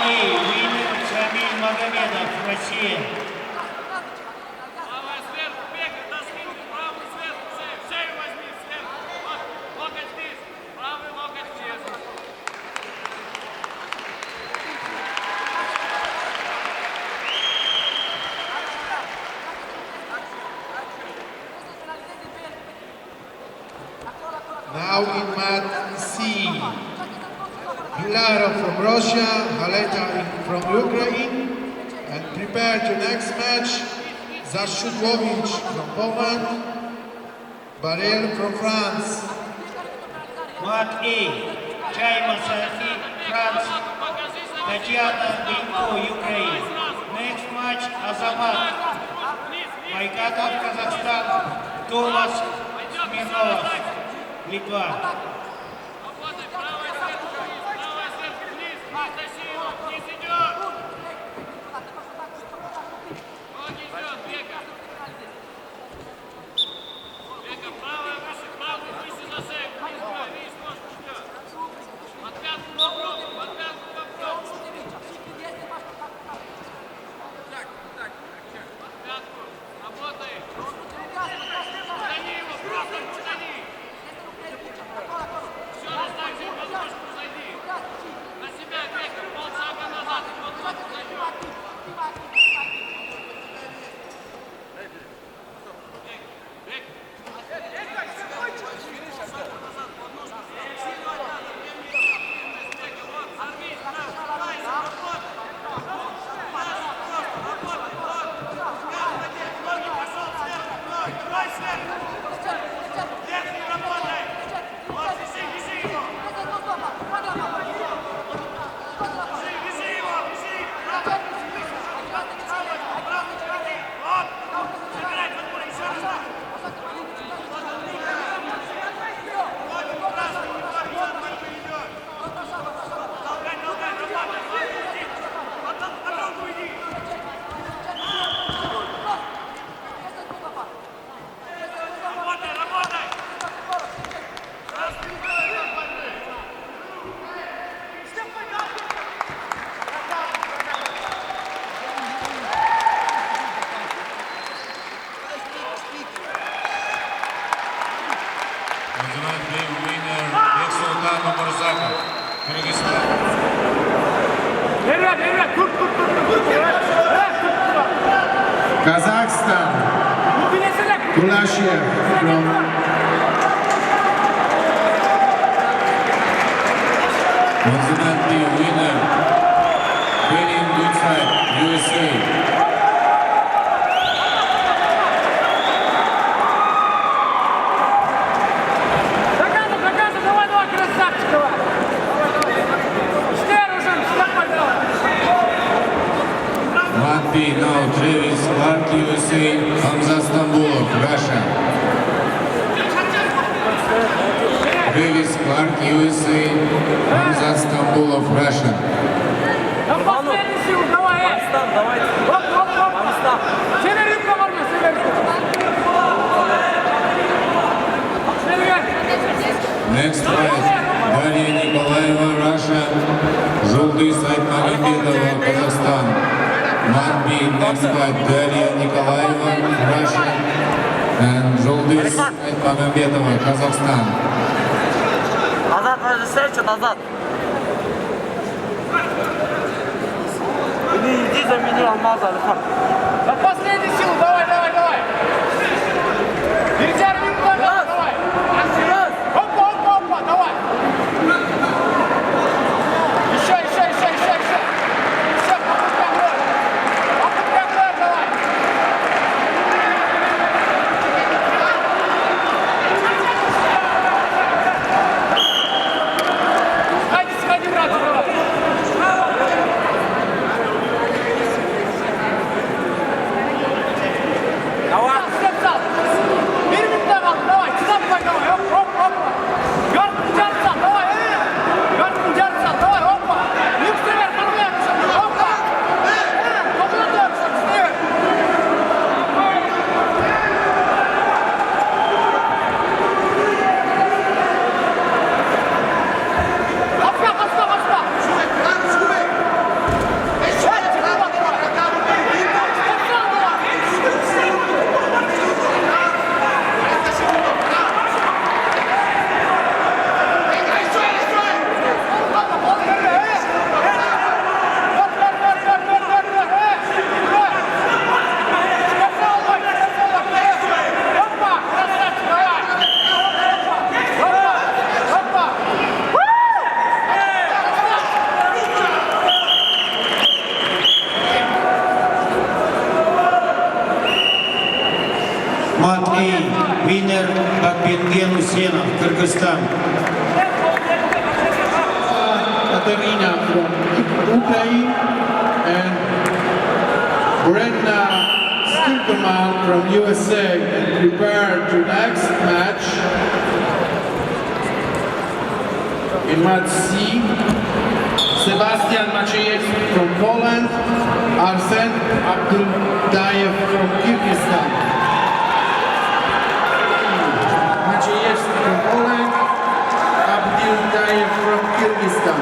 winner Шамиль Магомедов, Россия. Правая сверху, бегай, доски, правую сверху, шею возьми, сверху. Вот, локоть вниз, правый локоть вниз. Now in mat C, Pilarov from Russia, Haleta from Ukraine, and prepare to next match, Zashudlovich from Poland, Barel from France. Мат A, Чайма Софи, France, Татьяна Бенько, Ukraine. Next match, Азамат Майкатов, Казахстан, Томас Смирнов, Литва. Работай, правая сверху вниз, тащи его, вниз идет. Ноги идет, бега. Бега, правую выше за шею, вниз, видишь, ножку ждет. Под пятку попробуй, под пятку попробуй. Под пятку, работай. Гони его, просто гони. Еще раз так же, подножку зайди. На себя бега, полшага назад, и подножку зайдет. Kazakhstan, Kulashev from Konstantin winner, winning good side, USA. Доказывай, давай, красавчик, давай. Штер уже, штер пойдет. 1P now, Travis Clark, USA, Hamza Stambulov, Russia. Travis Clark, USA, Hamza Stambulov, Russia. На последнюю силу, давай. Оп. Северинка, Марго, северинка. Next fight, Дарья Николаева, Russia, Жулдыс Айтмагомедова, Kazakhstan. 1B, next fight, Дарья Николаева, Russia, and Жулдыс Айтмагомедова, Kazakhstan. Назад, разрешайте, назад. Иди замени Алмаза, Алихан. На последнюю силу, давай. Перетяни давай. Опа, давай. Еще. Все, попускай вновь, давай. Сходи, брат, давай. Kyrgyzstan. Katerina from Ukraine and Brenna Stinkelman from USA and prepare to next match. In match C, Sebastian Maciejewski from Poland, Arsen Abduldayev from Kyrgyzstan. Maciejewski from Poland, Abduldayev from Kyrgyzstan.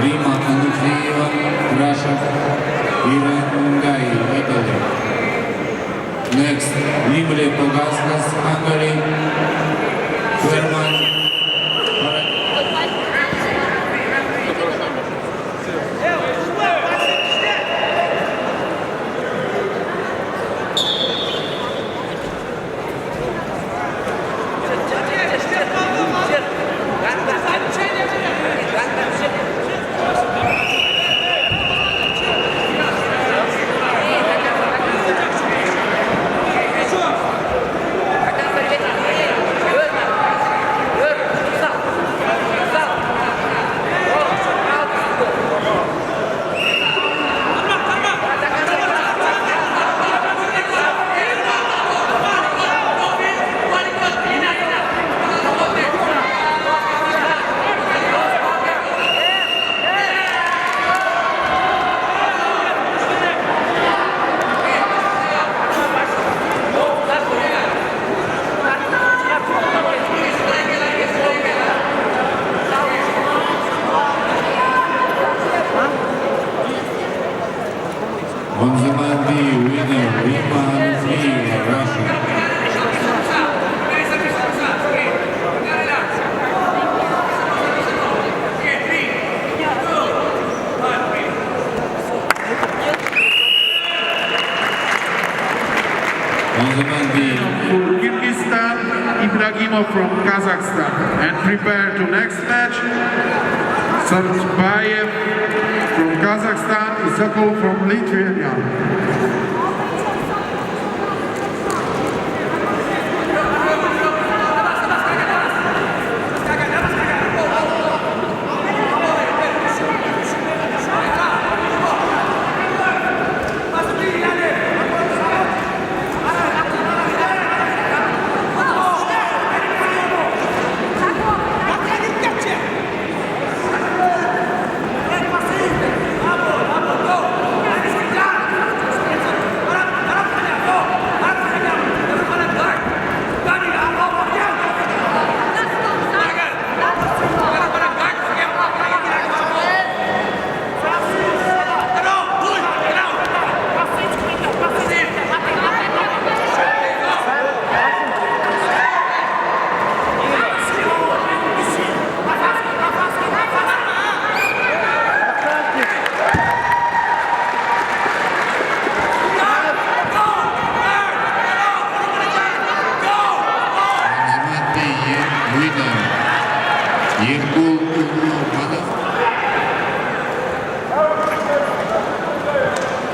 Rima Andreeva, Russia. Irengai, Italy. Next, Livre Pogaskas, Hungary. Herman. On the mat B, winner Rima Andreeva, Russia. On the mat B, For Kyrgyzstan, Ibragimov from Kazakhstan. And prepare to next match, Sarbayev from Kazakhstan, Isakov from Lithuania. Yergul Urmanov.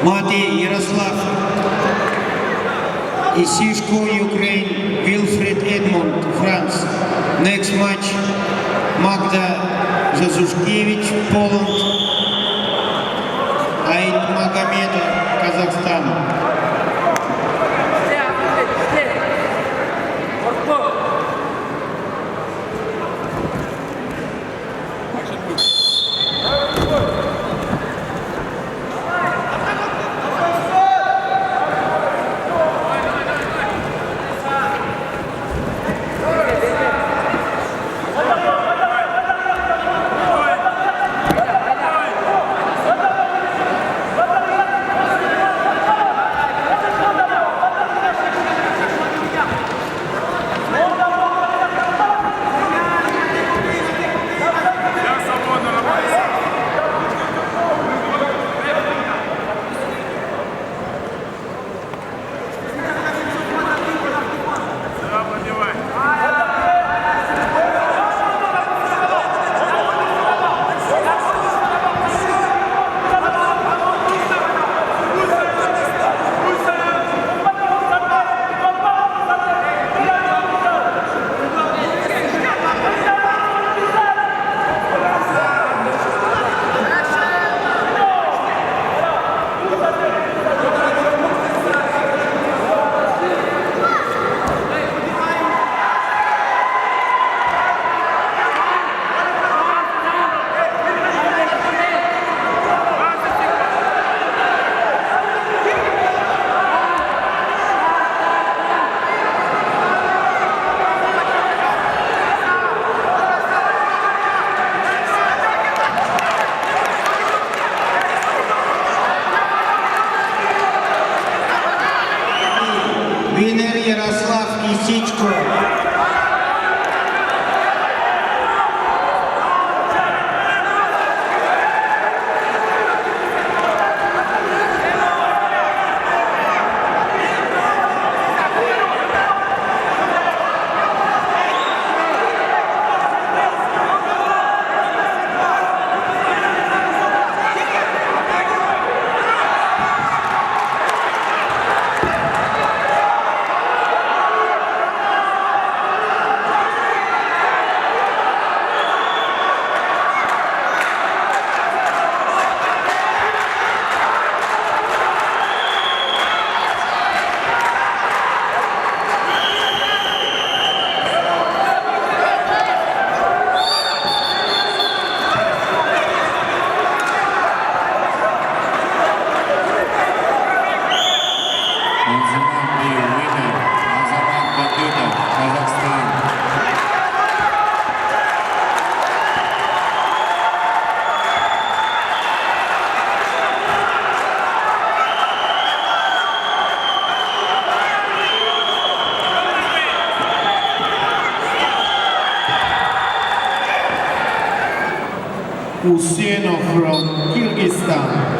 Mati Yaroslav. Isishko, Ukraine. Wilfried Edmond, France. Next match, Magda Zazushkevich, Poland. Aid Magomedov, Kazakhstan. Usenov from Kyrgyzstan.